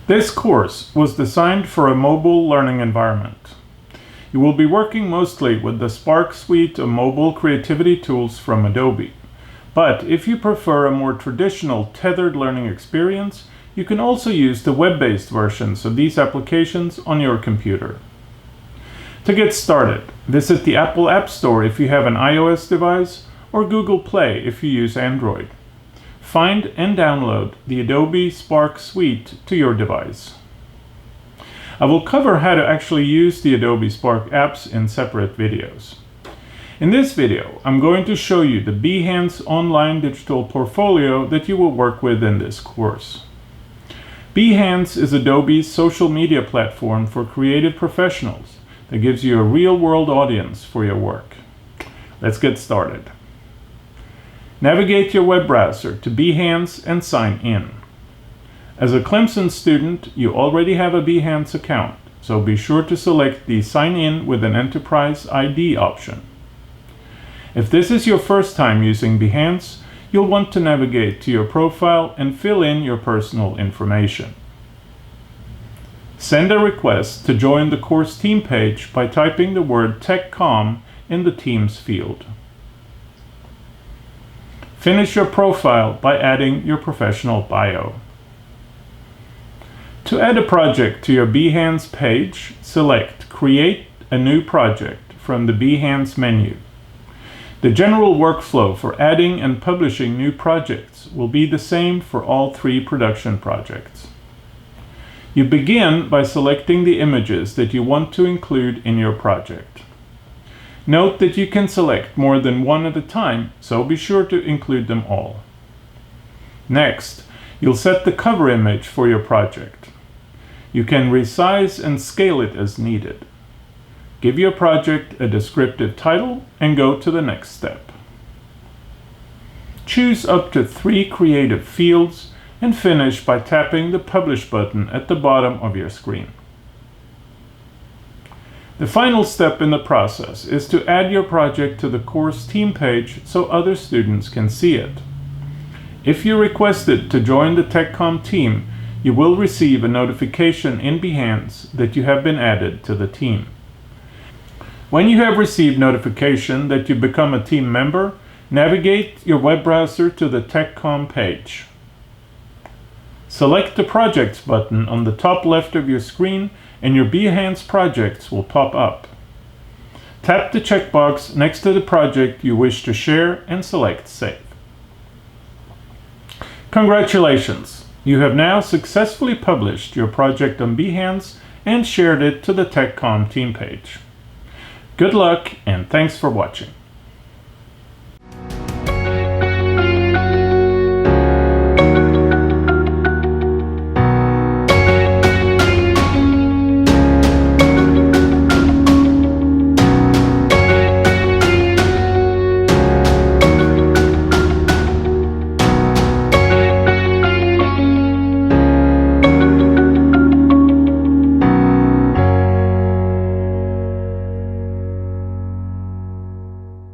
This course was designed for a mobile learning environment. You will be working mostly with the Spark suite of mobile creativity tools from Adobe. But if you prefer a more traditional tethered learning experience, you can also use the web-based versions of these applications on your computer. To get started, visit the Apple App Store if you have an iOS device or Google Play if you use Android. Find and download the Adobe Spark suite to your device. I will cover how to actually use the Adobe Spark apps in separate videos. In this video, I'm going to show you the Behance online digital portfolio that you will work with in this course. Behance is Adobe's social media platform for creative professionals that gives you a real-world audience for your work. Let's get started. Navigate your web browser to Behance and sign in. As a Clemson student, you already have a Behance account, so be sure to select the Sign In with an Enterprise ID option. If this is your first time using Behance, you'll want to navigate to your profile and fill in your personal information. Send a request to join the course team page by typing the word TechCom in the Teams field. Finish your profile by adding your professional bio. To add a project to your Behance page, select Create a New Project from the Behance menu. The general workflow for adding and publishing new projects will be the same for all three production projects. You begin by selecting the images that you want to include in your project. Note that you can select more than one at a time, so be sure to include them all. Next, you'll set the cover image for your project. You can resize and scale it as needed. Give your project a descriptive title and go to the next step. Choose up to 3 creative fields and finish by tapping the Publish button at the bottom of your screen. The final step in the process is to add your project to the course team page so other students can see it. If you requested to join the TechCom team, you will receive a notification in Behance that you have been added to the team. When you have received notification that you become a team member, navigate your web browser to the TechCom page. Select the Projects button on the top left of your screen and your Behance projects will pop up. Tap the checkbox next to the project you wish to share and select Save. Congratulations! You have now successfully published your project on Behance and shared it to the TechCom team page. Good luck and thanks for watching.